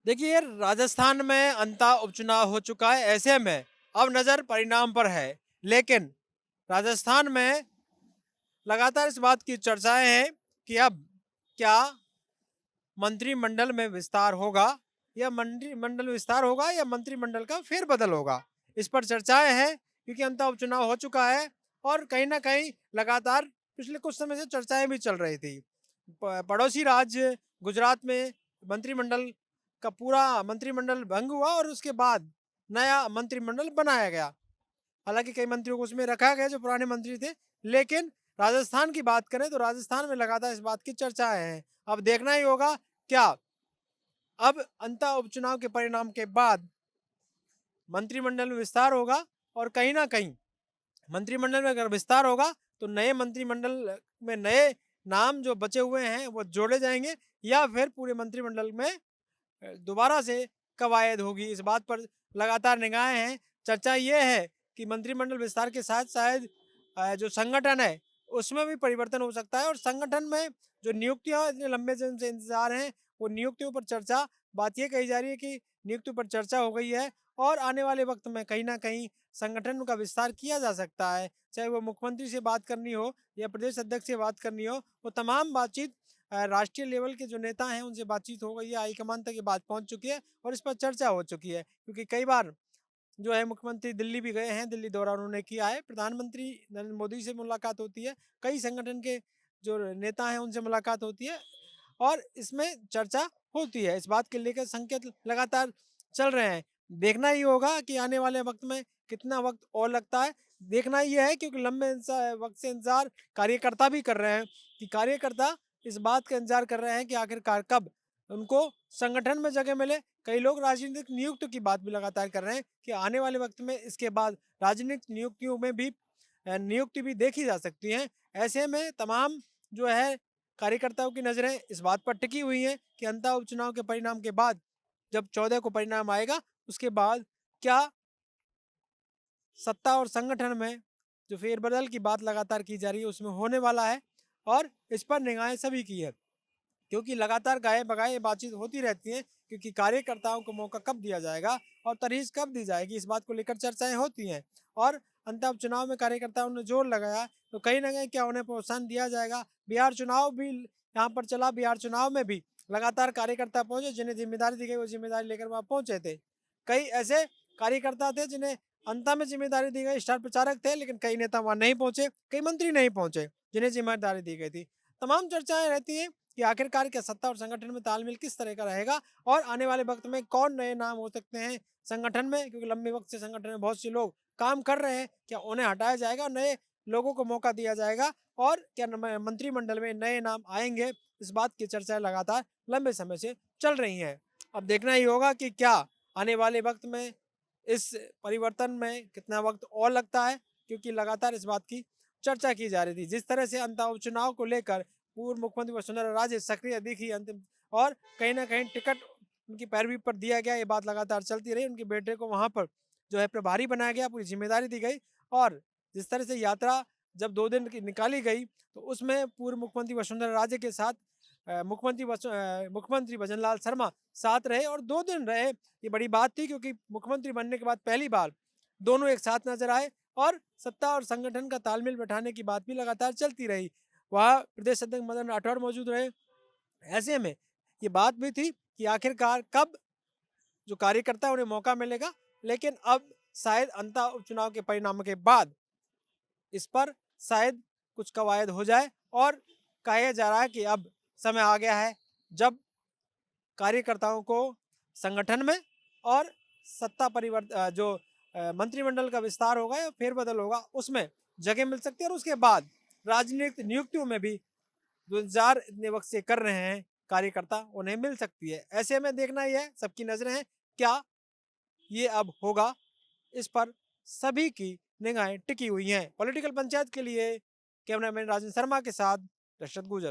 देखिए, राजस्थान में अंता उपचुनाव हो चुका है। ऐसे में अब नज़र परिणाम पर है। लेकिन राजस्थान में लगातार इस बात की चर्चाएं हैं कि अब क्या मंत्रिमंडल में विस्तार होगा, या मंत्रिमंडल विस्तार होगा या मंत्रिमंडल का फेरबदल होगा। इस पर चर्चाएं हैं क्योंकि अंता उपचुनाव हो चुका है और कहीं ना कहीं लगातार पिछले कुछ समय से चर्चाएं भी चल रही थी। पड़ोसी राज्य गुजरात में मंत्रिमंडल का पूरा मंत्रिमंडल भंग हुआ और उसके बाद नया मंत्रिमंडल बनाया गया। हालांकि कई मंत्रियों को उसमें रखा गया जो पुराने मंत्री थे। लेकिन राजस्थान की बात करें तो राजस्थान में लगातार इस बात की चर्चाएं हैं। अब देखना ही होगा क्या अब अंता उपचुनाव के परिणाम के बाद मंत्रिमंडल में विस्तार होगा, और कहीं ना कहीं मंत्रिमंडल में अगर विस्तार होगा तो नए मंत्रिमंडल में नए नाम जो बचे हुए हैं वो जोड़े जाएंगे, या फिर पूरे मंत्रिमंडल में दोबारा से कवायद होगी। इस बात पर लगातार निगाहें हैं। चर्चा ये है कि मंत्रिमंडल विस्तार के साथ शायद जो संगठन है उसमें भी परिवर्तन हो सकता है, और संगठन में जो नियुक्तियां इतने लंबे समय से इंतजार हैं वो नियुक्तियों पर चर्चा। बात ये कही जा रही है कि नियुक्ति पर चर्चा हो गई है और आने वाले वक्त में कहीं ना कहीं संगठन का विस्तार किया जा सकता है। चाहे वो मुख्यमंत्री से बात करनी हो या प्रदेश अध्यक्ष से बात करनी हो, वो तमाम बातचीत राष्ट्रीय लेवल के जो नेता हैं उनसे बातचीत हो गई है। हाईकमान तक ये बात पहुंच चुकी है और इस पर चर्चा हो चुकी है, क्योंकि कई बार जो है मुख्यमंत्री दिल्ली भी गए हैं, दिल्ली दौरा उन्होंने किया है, प्रधानमंत्री नरेंद्र मोदी से मुलाकात होती है, कई संगठन के जो नेता हैं उनसे मुलाकात होती है और इसमें चर्चा होती है। इस बात के लेकर संकेत लगातार चल रहे हैं। देखना ही होगा कि आने वाले वक्त में कितना वक्त और लगता है। देखना ही है क्योंकि लंबे वक्त से इंतजार कार्यकर्ता भी कर रहे हैं, कि कार्यकर्ता इस बात का इंतजार कर रहे हैं कि आखिरकार कब उनको संगठन में जगह मिले। कई लोग राजनीतिक नियुक्त की बात भी लगातार कर रहे हैं कि आने वाले वक्त में इसके बाद राजनीतिक नियुक्तियों में भी नियुक्ति भी देखी जा सकती है। ऐसे में तमाम जो है कार्यकर्ताओं की नजरें इस बात पर टिकी हुई हैं कि अंतः उपचुनाव के परिणाम के बाद जब 14 को परिणाम आएगा उसके बाद क्या सत्ता और संगठन में जो फेरबदल की बात लगातार की जा रही है उसमें होने वाला है। और इस पर निगाहें सभी की है, क्योंकि लगातार गाये बगाए बातचीत होती रहती है, क्योंकि कार्यकर्ताओं को मौका कब दिया जाएगा और तरहीज कब दी जाएगी, इस बात को लेकर चर्चाएं होती हैं। और अंतः चुनाव में कार्यकर्ताओं ने जोर लगाया तो कहीं ना कहीं क्या उन्हें प्रोत्साहन दिया जाएगा। बिहार चुनाव भी यहाँ पर चला, बिहार चुनाव में भी लगातार कार्यकर्ता पहुंचे, जिन्हें जिम्मेदारी दी गई वो जिम्मेदारी लेकर वहां पहुंचे थे। कई ऐसे कार्यकर्ता थे जिन्हें अंता में जिम्मेदारी दी गई, स्टार प्रचारक थे, लेकिन कई नेता वहां नहीं पहुंचे, कई मंत्री नहीं पहुंचे जिन्हें जिम्मेदारी दी गई थी। तमाम चर्चाएं रहती हैं कि आखिरकार क्या सत्ता और संगठन में तालमेल किस तरह का रहेगा और आने वाले वक्त में कौन नए नाम हो सकते हैं संगठन में, क्योंकि लंबे वक्त से संगठन में बहुत से लोग काम कर रहे हैं। क्या उन्हें हटाया जाएगा, नए लोगों को मौका दिया जाएगा, और क्या मंत्रिमंडल में नए नाम आएंगे, इस बात की चर्चाएं लगातार लंबे समय से चल रही हैं। अब देखना ही होगा कि क्या आने वाले वक्त में इस परिवर्तन में कितना वक्त और लगता है, क्योंकि लगातार इस बात की चर्चा की जा रही थी। जिस तरह से अंतः उपचुनाव को लेकर पूर्व मुख्यमंत्री वसुंधरा राजे सक्रिय दिखी अंतिम, और कहीं ना कहीं टिकट उनकी पैरवी पर दिया गया, ये बात लगातार चलती रही। उनके बेटे को वहां पर जो है प्रभारी बनाया गया, पूरी जिम्मेदारी दी गई। और जिस तरह से यात्रा जब 2 दिन की निकाली गई तो उसमें पूर्व मुख्यमंत्री वसुंधरा राजे के साथ मुख्यमंत्री भजनलाल शर्मा साथ रहे और 2 दिन रहे। ये बड़ी बात थी, क्योंकि मुख्यमंत्री बनने के बाद पहली बार दोनों एक साथ नजर आए और सत्ता और संगठन का तालमेल बैठाने की बात भी लगातार चलती रही। वहाँ प्रदेश अध्यक्ष मदन राठौर मौजूद रहे। ऐसे में ये बात भी थी कि आखिरकार कब जो कार्यकर्ता उन्हें मौका मिलेगा, लेकिन अब शायद अंतः उपचुनाव के परिणाम के बाद इस पर शायद कुछ कवायद हो जाए, और कहा जा रहा है कि अब समय आ गया है जब कार्यकर्ताओं को संगठन में और सत्ता परिवर्तन जो मंत्रिमंडल का विस्तार होगा या फेरबदल होगा उसमें जगह मिल सकती है, और उसके बाद राजनीतिक नियुक्तियों में भी जो इंतजार इतने वक्त से कर रहे हैं कार्यकर्ता उन्हें मिल सकती है। ऐसे में देखना ही है, सबकी नजरें हैं क्या ये अब होगा, इस पर सभी की निगाहें टिकी हुई हैं। पॉलिटिकल पंचायत के लिए कैमरामैन राजन शर्मा के साथ रशद गुजर।